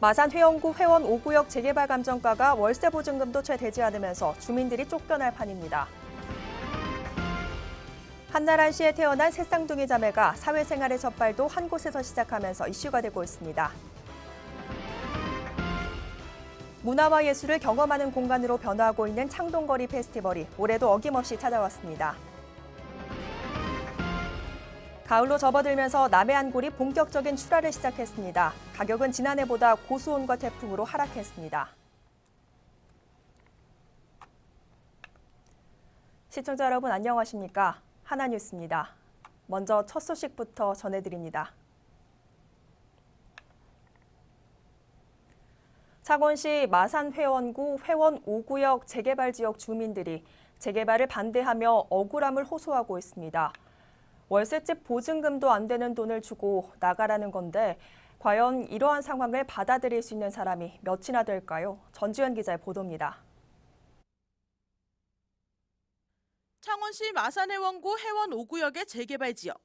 마산 회원구 회원 5구역 재개발 감정가가 월세 보증금도 채 되지 않으면서 주민들이 쫓겨날 판입니다. 한나라시에 태어난 새 쌍둥이 자매가 사회생활의 첫발도 한 곳에서 시작하면서 이슈가 되고 있습니다. 문화와 예술을 경험하는 공간으로 변화하고 있는 창동거리 페스티벌이 올해도 어김없이 찾아왔습니다. 가을로 접어들면서 남해안굴이 본격적인 출하를 시작했습니다. 가격은 지난해보다 고수온과 태풍으로 하락했습니다. 시청자 여러분 안녕하십니까? 하나뉴스입니다. 먼저 첫 소식부터 전해드립니다. 창원시 마산 회원구 회원 5구역 재개발 지역 주민들이 재개발을 반대하며 억울함을 호소하고 있습니다. 월세집 보증금도 안 되는 돈을 주고 나가라는 건데 과연 이러한 상황을 받아들일 수 있는 사람이 몇이나 될까요? 전주현 기자의 보도입니다. 창원시 마산회원구 회원 5구역의 재개발 지역.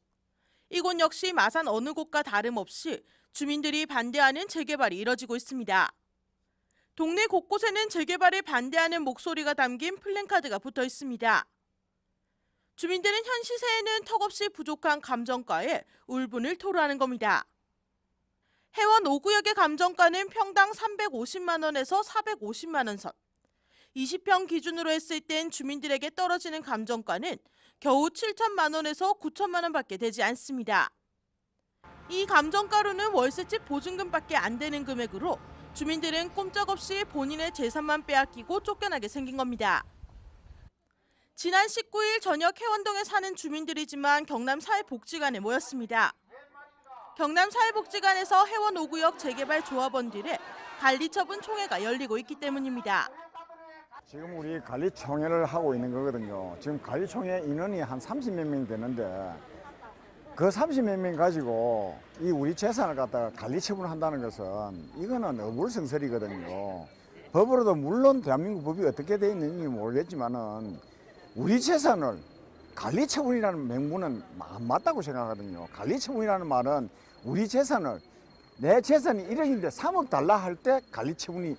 이곳 역시 마산 어느 곳과 다름없이 주민들이 반대하는 재개발이 이뤄지고 있습니다. 동네 곳곳에는 재개발을 반대하는 목소리가 담긴 플랜카드가 붙어 있습니다. 주민들은 현 시세에는 턱없이 부족한 감정가에 울분을 토로하는 겁니다. 회원 5구역의 감정가는 평당 350만 원에서 450만 원 선. 20평 기준으로 했을 땐 주민들에게 떨어지는 감정가는 겨우 7천만 원에서 9천만 원밖에 되지 않습니다. 이 감정가로는 월세집 보증금밖에 안 되는 금액으로 주민들은 꼼짝없이 본인의 재산만 빼앗기고 쫓겨나게 생긴 겁니다. 지난 19일 저녁 회원동에 사는 주민들이지만 경남사회복지관에 모였습니다. 경남사회복지관에서 회원 5구역 재개발 조합원들의 관리처분 총회가 열리고 있기 때문입니다. 지금 우리 관리총회를 하고 있는 거거든요. 지금 관리총회 인원이 한 30몇 명 되는데 그 30몇 명 가지고 이 우리 재산을 갖다가 관리처분을 한다는 것은 이거는 어불성설이거든요. 법으로도 물론 대한민국 법이 어떻게 되어 있는지 모르겠지만은 우리 재산을 관리처분이라는 명분은 안 맞다고 생각하거든요. 관리처분이라는 말은 우리 재산을 내 재산이 1억인데 3억 달라 할 때 관리처분이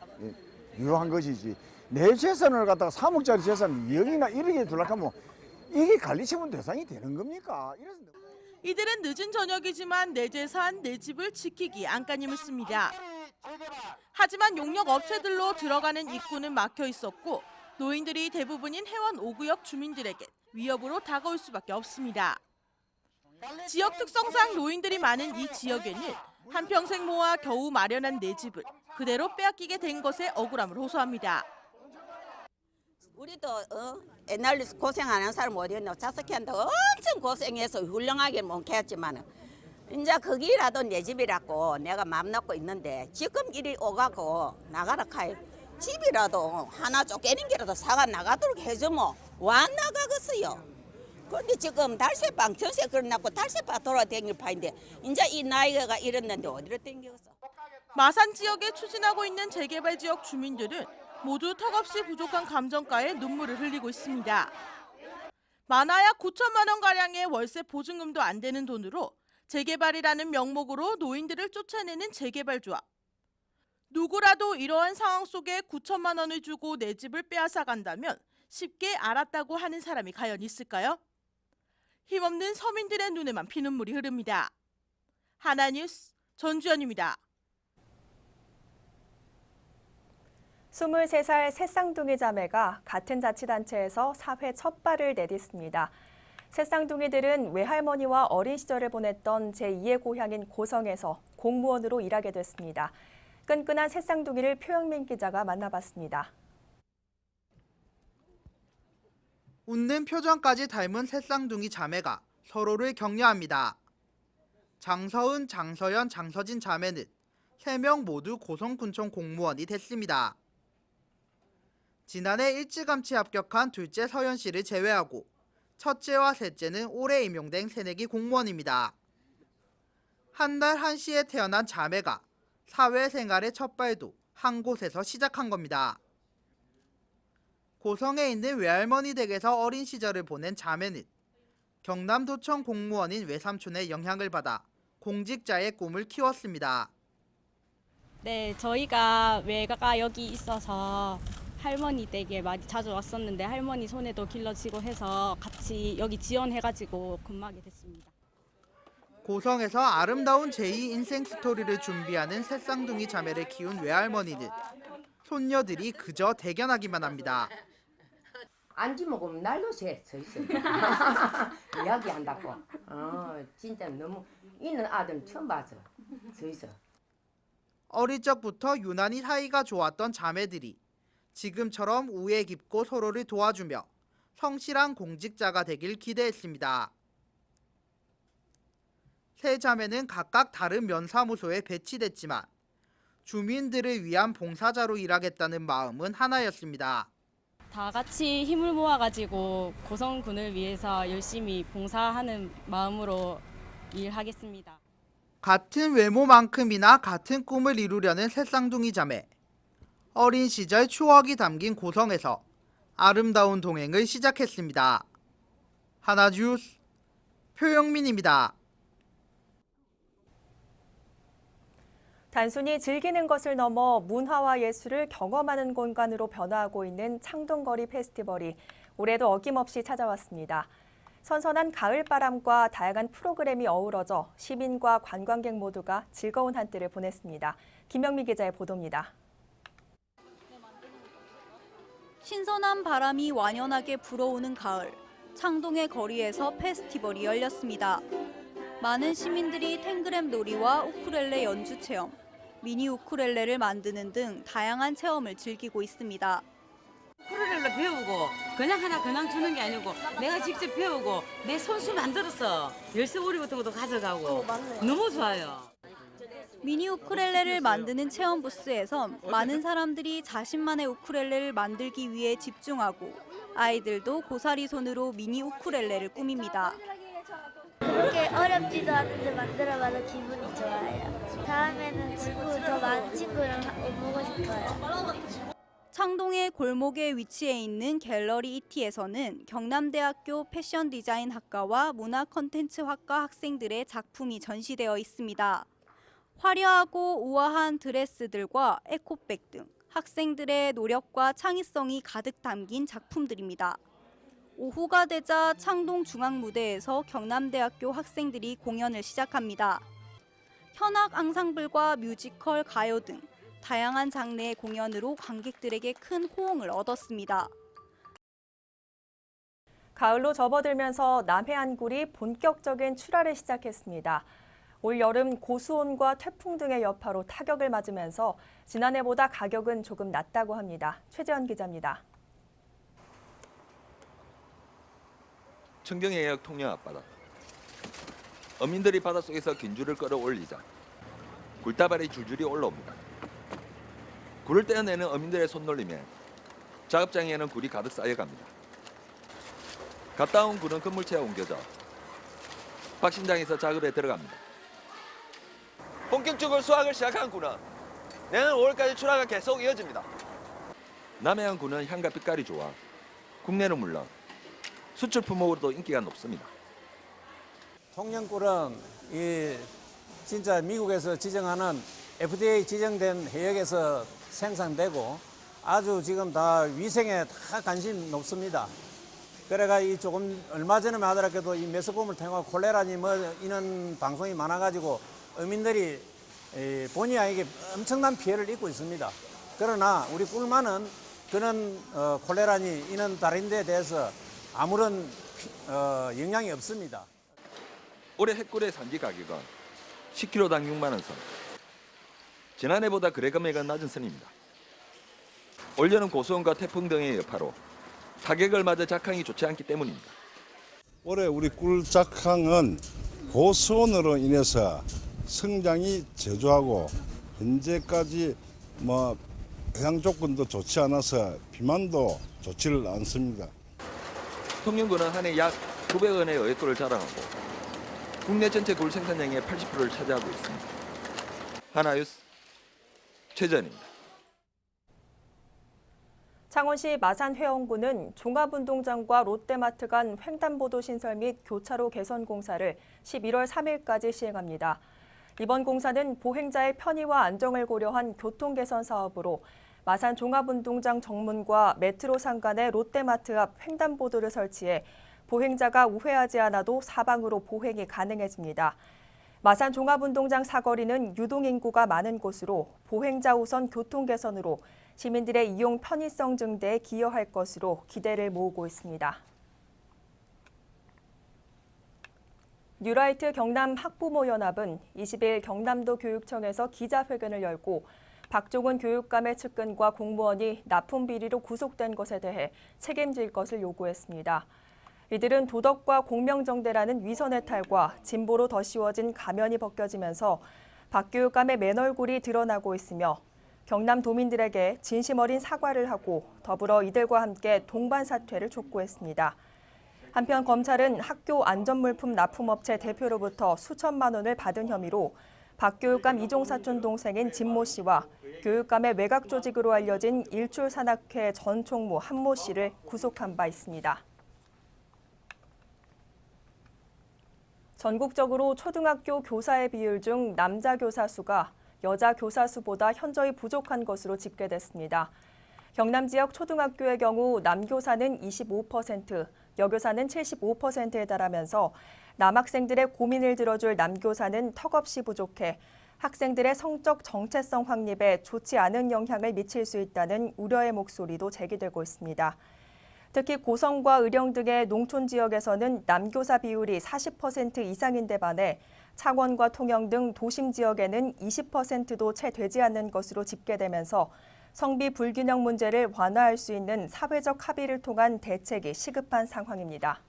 유효한 것이지 내 재산을 갖다가 3억짜리 재산을 2억이나 1억에 둘락하면 이게 관리처분 대상이 되는 겁니까? 이들은 늦은 저녁이지만 내 재산, 내 집을 지키기 안간힘을 씁니다. 하지만 용역 업체들로 들어가는 입구는 막혀 있었고 노인들이 대부분인 회원 5구역 주민들에게 위협으로 다가올 수밖에 없습니다. 지역 특성상 노인들이 많은 이 지역에는 한평생 모아 겨우 마련한 내 집을 그대로 빼앗기게 된 것에 억울함을 호소합니다. 우리도 옛날에 고생 안 한 사람 어디였노? 자석한다고 엄청 고생해서 훌륭하게 못 했지만 이제 거기라도 내 집이라고 내가 마음 놓고 있는데 지금 이리 오가고 나가라 카이 집이라도 하나 쪼개는 게라도 사가 나가도록 해주면 와 나가겠어요. 그런데 지금 달새방 전세 걸어놨고 달새방 돌아다닐 파인데 이제 이 나이가 이랬는데 어디로 댕기겠어? 마산 지역에 추진하고 있는 재개발 지역 주민들은 모두 턱없이 부족한 감정가에 눈물을 흘리고 있습니다. 많아야 9천만 원가량의 월세 보증금도 안 되는 돈으로 재개발이라는 명목으로 노인들을 쫓아내는 재개발 조합. 누구라도 이러한 상황 속에 9천만 원을 주고 내 집을 빼앗아 간다면 쉽게 알았다고 하는 사람이 과연 있을까요? 힘없는 서민들의 눈에만 피눈물이 흐릅니다. 하나뉴스 전주현입니다. 23살 새 쌍둥이 자매가 같은 자치단체에서 사회 첫 발을 내딛습니다. 새 쌍둥이들은 외할머니와 어린 시절을 보냈던 제2의 고향인 고성에서 공무원으로 일하게 됐습니다. 끈끈한 새 쌍둥이를 표영민 기자가 만나봤습니다. 웃는 표정까지 닮은 새 쌍둥이 자매가 서로를 격려합니다. 장서은, 장서연, 장서진 자매는 3명 모두 고성군청 공무원이 됐습니다. 지난해 일찌감치 합격한 둘째 서연 씨를 제외하고 첫째와 셋째는 올해 임용된 새내기 공무원입니다. 한 달 한시에 태어난 자매가 사회생활의 첫 발도 한 곳에서 시작한 겁니다. 고성에 있는 외할머니 댁에서 어린 시절을 보낸 자매는 경남도청 공무원인 외삼촌의 영향을 받아 공직자의 꿈을 키웠습니다. 네, 저희가 외가가 여기 있어서 할머니 댁에 많이 자주 왔었는데 할머니 손에도 길러지고 해서 같이 여기 지원해가지고 근무하게 됐습니다. 고성에서 아름다운 제2 인생 스토리를 준비하는 새쌍둥이 자매를 키운 외할머니는 손녀들이 그저 대견하기만 합니다. 안지 먹으면 날로 서 있어. 이야기한다고. 진짜 너무 있는 아들은 처음 봐서 서 있어. 어릴 적부터 유난히 사이가 좋았던 자매들이 지금처럼 우애 깊고 서로를 도와주며 성실한 공직자가 되길 기대했습니다. 세 자매는 각각 다른 면사무소에 배치됐지만 주민들을 위한 봉사자로 일하겠다는 마음은 하나였습니다. 다 같이 힘을 모아가지고 고성군을 위해서 열심히 봉사하는 마음으로 일하겠습니다. 같은 외모만큼이나 같은 꿈을 이루려는 새쌍둥이 자매. 어린 시절 추억이 담긴 고성에서 아름다운 동행을 시작했습니다. 하나뉴스 표영민입니다. 단순히 즐기는 것을 넘어 문화와 예술을 경험하는 공간으로 변화하고 있는 창동거리 페스티벌이 올해도 어김없이 찾아왔습니다. 선선한 가을바람과 다양한 프로그램이 어우러져 시민과 관광객 모두가 즐거운 한때를 보냈습니다. 김영미 기자의 보도입니다. 신선한 바람이 완연하게 불어오는 가을, 창동의 거리에서 페스티벌이 열렸습니다. 많은 시민들이 탱그램 놀이와 우쿨렐레 연주 체험, 미니 우쿨렐레를 만드는 등 다양한 체험을 즐기고 있습니다. 우쿨렐레 배우고 그냥 주는 게 아니고 내가 직접 배우고 내 손수 만들어서 열쇠고리 같은 것도 가져가고 너무 좋아요. 미니 우쿨렐레를 만드는 체험 부스에선 많은 사람들이 자신만의 우쿨렐레를 만들기 위해 집중하고 아이들도 고사리 손으로 미니 우쿨렐레를 꾸밉니다. 그렇게 어렵지도 않은데 만들어봐서 기분이 좋아요. 다음에는 더 많은 친구랑 보고 싶어요. 창동의 골목에 위치해 있는 갤러리 이티에서는 경남대학교 패션 디자인 학과와 문화 콘텐츠 학과 학생들의 작품이 전시되어 있습니다. 화려하고 우아한 드레스들과 에코백 등 학생들의 노력과 창의성이 가득 담긴 작품들입니다. 오후가 되자 창동 중앙무대에서 경남대학교 학생들이 공연을 시작합니다. 현악 앙상블과 뮤지컬, 가요 등 다양한 장르의 공연으로 관객들에게 큰 호응을 얻었습니다. 가을로 접어들면서 남해안굴이 본격적인 출하를 시작했습니다. 올 여름 고수온과 태풍 등의 여파로 타격을 맞으면서 지난해보다 가격은 조금 낮다고 합니다. 최재현 기자입니다. 청정해역 통영 앞바다. 어민들이 바닷속에서 긴줄을 끌어올리자 굴다발이 줄줄이 올라옵니다. 굴을 떼어내는 어민들의 손놀림에 작업장에는 굴이 가득 쌓여갑니다. 갔다 온 굴은 건물체에 옮겨져 박신장에서 작업에 들어갑니다. 본격적으로 수확을 시작한 굴은 내년 5월까지 출하가 계속 이어집니다. 남해안 굴은 향과 빛깔이 좋아 국내는 물론 수출 품목으로도 인기가 높습니다. 통영굴은 진짜 미국에서 지정하는 FDA 지정된 해역에서 생산되고 아주 지금 다 위생에 다 관심 높습니다. 그래가 조금 얼마 전에만 하더라도 이 메스곰을 통해 콜레라니 이런 방송이 많아가지고 어민들이 본의 아니게 엄청난 피해를 입고 있습니다. 그러나 우리 꿀만은 그런 콜레라니 이런 다른 데에 대해서 아무런 영향이 없습니다. 올해 햇꿀의 산지 가격은 10kg당 6만 원 선. 지난해보다 거래 금액은 낮은 선입니다. 올여름 고수온과 태풍 등의 여파로 가격을 맞아 작황이 좋지 않기 때문입니다. 올해 우리 꿀 작황은 고수온으로 인해서 성장이 저조하고 현재까지 해양 조건도 좋지 않아서 비만도 좋지를 않습니다. 통영군은 한 해 약 900원의 어획꿀을 자랑하고 국내 전체 굴 생산량의 80%를 차지하고 있습니다. 하나뉴스 최전입니다. 창원시 마산회원구는 종합운동장과 롯데마트 간 횡단보도 신설 및 교차로 개선 공사를 11월 3일까지 시행합니다. 이번 공사는 보행자의 편의와 안정을 고려한 교통 개선 사업으로 마산 종합운동장 정문과 메트로 상간의 롯데마트 앞 횡단보도를 설치해 보행자가 우회하지 않아도 사방으로 보행이 가능해집니다. 마산 종합운동장 사거리는 유동인구가 많은 곳으로 보행자 우선 교통 개선으로 시민들의 이용 편의성 증대에 기여할 것으로 기대를 모으고 있습니다. 뉴라이트 경남 학부모연합은 20일 경남도 교육청에서 기자회견을 열고 박종훈 교육감의 측근과 공무원이 납품 비리로 구속된 것에 대해 책임질 것을 요구했습니다. 이들은 도덕과 공명정대라는 위선의탈과 진보로 더 씌워진 가면이 벗겨지면서 박 교육감의 맨얼굴이 드러나고 있으며 경남도민들에게 진심 어린 사과를 하고 더불어 이들과 함께 동반 사퇴를 촉구했습니다. 한편 검찰은 학교 안전물품 납품업체 대표로부터 수천만 원을 받은 혐의로 박 교육감 이종사촌 동생인 진모 씨와 교육감의 외곽 조직으로 알려진 일출산악회 전 총무 한모 씨를 구속한 바 있습니다. 전국적으로 초등학교 교사의 비율 중 남자 교사 수가 여자 교사 수보다 현저히 부족한 것으로 집계됐습니다. 경남 지역 초등학교의 경우 남교사는 25%, 여교사는 75%에 달하면서 남학생들의 고민을 들어줄 남교사는 턱없이 부족해 학생들의 성적 정체성 확립에 좋지 않은 영향을 미칠 수 있다는 우려의 목소리도 제기되고 있습니다. 특히 고성과 의령 등의 농촌 지역에서는 남교사 비율이 40% 이상인데 반해 창원과 통영 등 도심 지역에는 20%도 채 되지 않는 것으로 집계되면서 성비 불균형 문제를 완화할 수 있는 사회적 합의를 통한 대책이 시급한 상황입니다.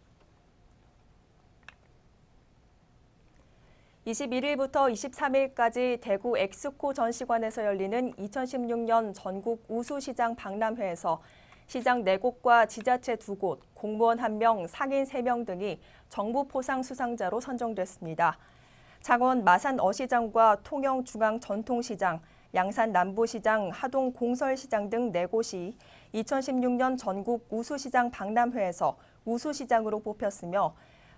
21일부터 23일까지 대구 엑스코 전시관에서 열리는 2016년 전국 우수시장 박람회에서 시장 4곳과 지자체 2곳, 공무원 1명, 상인 3명 등이 정부 포상 수상자로 선정됐습니다. 창원 마산 어시장과 통영 중앙 전통시장, 양산 남부시장, 하동 공설시장 등 4곳이 2016년 전국 우수시장 박람회에서 우수시장으로 뽑혔으며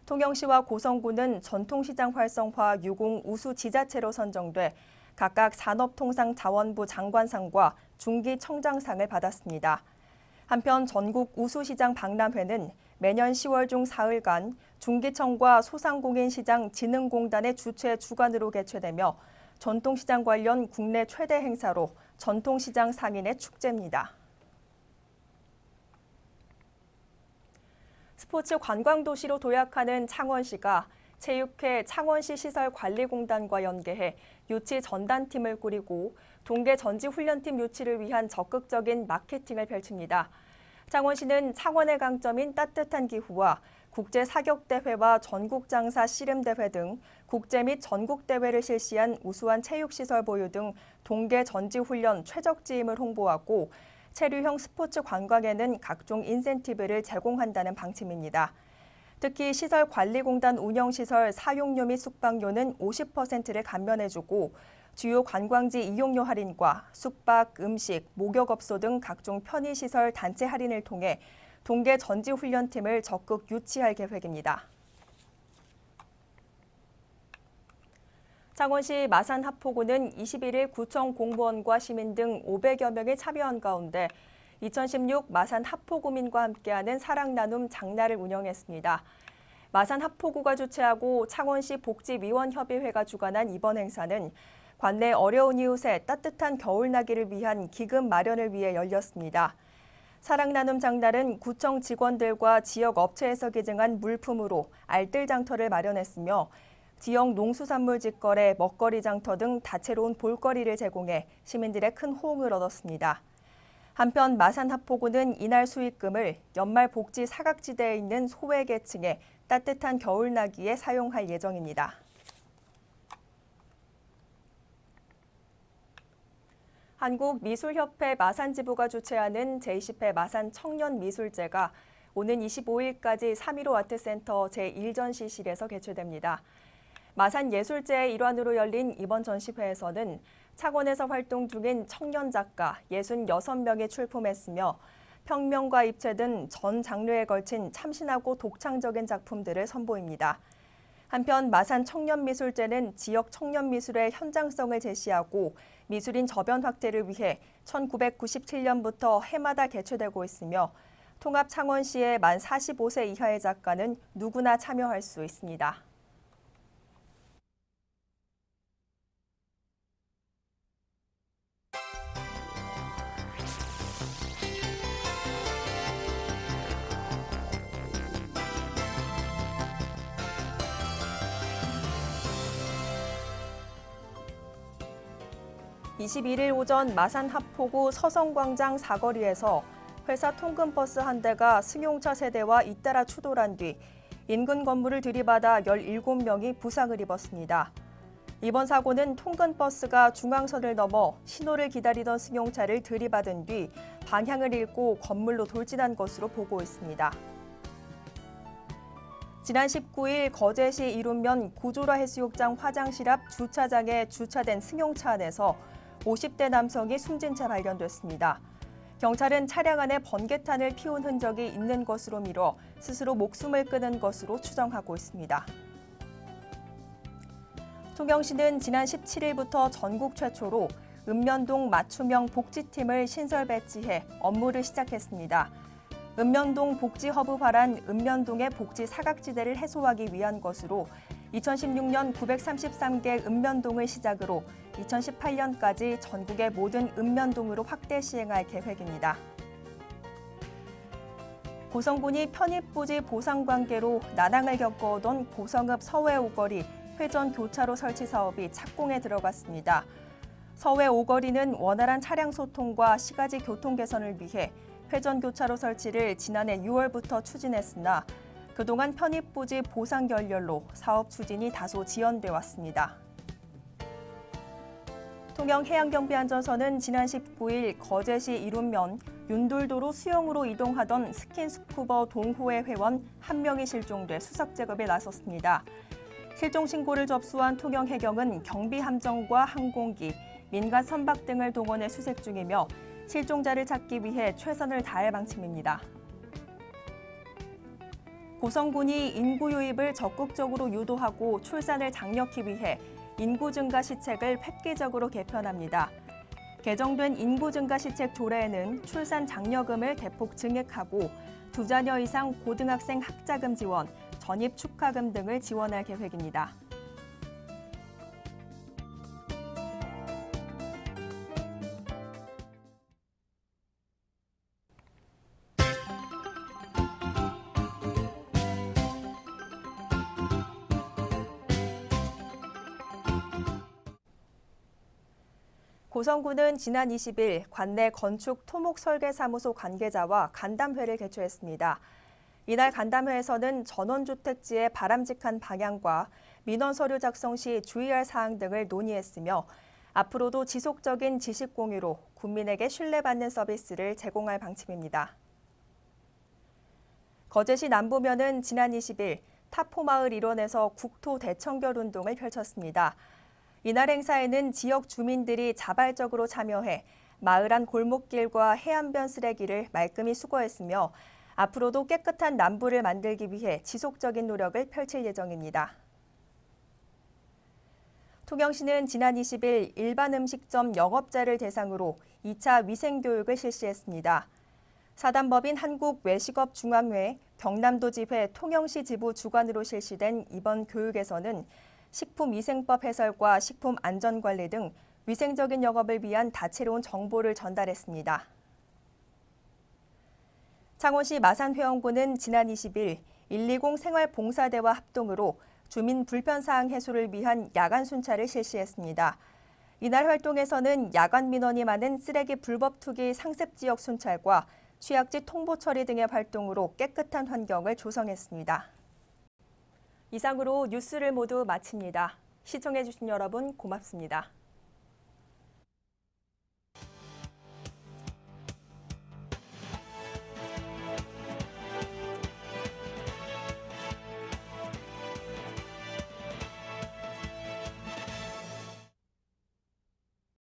통영시와 고성군은 전통시장 활성화 유공 우수지자체로 선정돼 각각 산업통상자원부 장관상과 중기청장상을 받았습니다. 한편 전국 우수시장 박람회는 매년 10월 중 사흘간 중기청과 소상공인시장 진흥공단의 주최 주관으로 개최되며 전통시장 관련 국내 최대 행사로 전통시장 상인의 축제입니다. 스포츠 관광도시로 도약하는 창원시가 체육회 창원시 시설관리공단과 연계해 유치 전단팀을 꾸리고 동계 전지훈련팀 유치를 위한 적극적인 마케팅을 펼칩니다. 창원시는 창원의 강점인 따뜻한 기후와 국제사격대회와 전국장사 씨름대회 등 국제 및 전국대회를 실시한 우수한 체육시설 보유 등 동계 전지훈련 최적지임을 홍보하고 체류형 스포츠 관광에는 각종 인센티브를 제공한다는 방침입니다. 특히 시설관리공단 운영시설 사용료 및 숙박료는 50%를 감면해주고 주요 관광지 이용료 할인과 숙박, 음식, 목욕업소 등 각종 편의시설 단체 할인을 통해 동계 전지훈련팀을 적극 유치할 계획입니다. 창원시 마산 하포구는 21일 구청 공무원과 시민 등 500여 명이 참여한 가운데 2016 마산 하포구민과 함께하는 사랑나눔 장날을 운영했습니다. 마산 하포구가 주최하고 창원시 복지위원협의회가 주관한 이번 행사는 관내 어려운 이웃의 따뜻한 겨울나기를 위한 기금 마련을 위해 열렸습니다. 사랑나눔 장날은 구청 직원들과 지역 업체에서 기증한 물품으로 알뜰 장터를 마련했으며 지역 농수산물 직거래, 먹거리 장터 등 다채로운 볼거리를 제공해 시민들의 큰 호응을 얻었습니다. 한편 마산 하포구는 이날 수익금을 연말 복지 사각지대에 있는 소외계층에 따뜻한 겨울나기에 사용할 예정입니다. 한국미술협회 마산지부가 주최하는 제20회 마산 청년미술제가 오는 25일까지 3.15 아트센터 제1전시실에서 개최됩니다. 마산예술제의 일환으로 열린 이번 전시회에서는 창원에서 활동 중인 청년 작가 66명이 출품했으며 평명과 입체 등 전 장르에 걸친 참신하고 독창적인 작품들을 선보입니다. 한편 마산 청년미술제는 지역 청년미술의 현장성을 제시하고 미술인 저변 확대를 위해 1997년부터 해마다 개최되고 있으며 통합 창원시의 만 45세 이하의 작가는 누구나 참여할 수 있습니다. (21일) 오전 마산 하포구 서성광장 사거리에서 회사 통근버스 한 대가 승용차 세대와 잇따라 추돌한 뒤 인근 건물을 들이받아 17명이 부상을 입었습니다. 이번 사고는 통근버스가 중앙선을 넘어 신호를 기다리던 승용차를 들이받은 뒤 방향을 잃고 건물로 돌진한 것으로 보고 있습니다. 지난 19일 거제시 이룸면 구조라 해수욕장 화장실 앞 주차장에 주차된 승용차 안에서 50대 남성이 숨진 채 발견됐습니다. 경찰은 차량 안에 번개탄을 피운 흔적이 있는 것으로 미뤄 스스로 목숨을 끊은 것으로 추정하고 있습니다. 통영시는 지난 17일부터 전국 최초로 읍면동 맞춤형 복지팀을 신설 배치해 업무를 시작했습니다. 읍면동 복지허브 발안 읍면동의 복지 사각지대를 해소하기 위한 것으로 2016년 933개 읍면동을 시작으로 2018년까지 전국의 모든 읍면동으로 확대 시행할 계획입니다. 고성군이 편입부지 보상 관계로 난항을 겪어오던 고성읍 서해 오거리 회전 교차로 설치 사업이 착공에 들어갔습니다. 서해 오거리는 원활한 차량 소통과 시가지 교통 개선을 위해 회전 교차로 설치를 지난해 6월부터 추진했으나 그동안 편입부지 보상 결렬로 사업 추진이 다소 지연돼 왔습니다. 통영해양경비안전서는 지난 19일 거제시 이룸면 윤돌도로 수영으로 이동하던 스킨스쿠버 동호회 회원 1명이 실종돼 수색 작업에 나섰습니다. 실종 신고를 접수한 통영해경은 경비함정과 항공기, 민간 선박 등을 동원해 수색 중이며 실종자를 찾기 위해 최선을 다할 방침입니다. 고성군이 인구 유입을 적극적으로 유도하고 출산을 장려하기 위해 인구 증가 시책을 획기적으로 개편합니다. 개정된 인구 증가 시책 조례에는 출산 장려금을 대폭 증액하고 2자녀 이상 고등학생 학자금 지원, 전입 축하금 등을 지원할 계획입니다. 고성군은 지난 20일 관내 건축 토목 설계 사무소 관계자와 간담회를 개최했습니다. 이날 간담회에서는 전원주택지의 바람직한 방향과 민원 서류 작성 시 주의할 사항 등을 논의했으며 앞으로도 지속적인 지식 공유로 국민에게 신뢰받는 서비스를 제공할 방침입니다. 거제시 남부면은 지난 20일 타포마을 일원에서 국토 대청결 운동을 펼쳤습니다. 이날 행사에는 지역 주민들이 자발적으로 참여해 마을 안 골목길과 해안변 쓰레기를 말끔히 수거했으며 앞으로도 깨끗한 남부를 만들기 위해 지속적인 노력을 펼칠 예정입니다. 통영시는 지난 20일 일반 음식점 영업자를 대상으로 2차 위생교육을 실시했습니다. 사단법인 한국외식업중앙회, 경남도지회 통영시 지부 주관으로 실시된 이번 교육에서는 식품위생법 해설과 식품안전관리 등 위생적인 영업을 위한 다채로운 정보를 전달했습니다. 창원시 마산회원구는 지난 20일 120 생활봉사대와 합동으로 주민 불편사항 해소를 위한 야간 순찰을 실시했습니다. 이날 활동에서는 야간 민원이 많은 쓰레기 불법 투기 상습 지역 순찰과 취약지 통보 처리 등의 활동으로 깨끗한 환경을 조성했습니다. 이상으로 뉴스를 모두 마칩니다. 시청해주신 여러분 고맙습니다.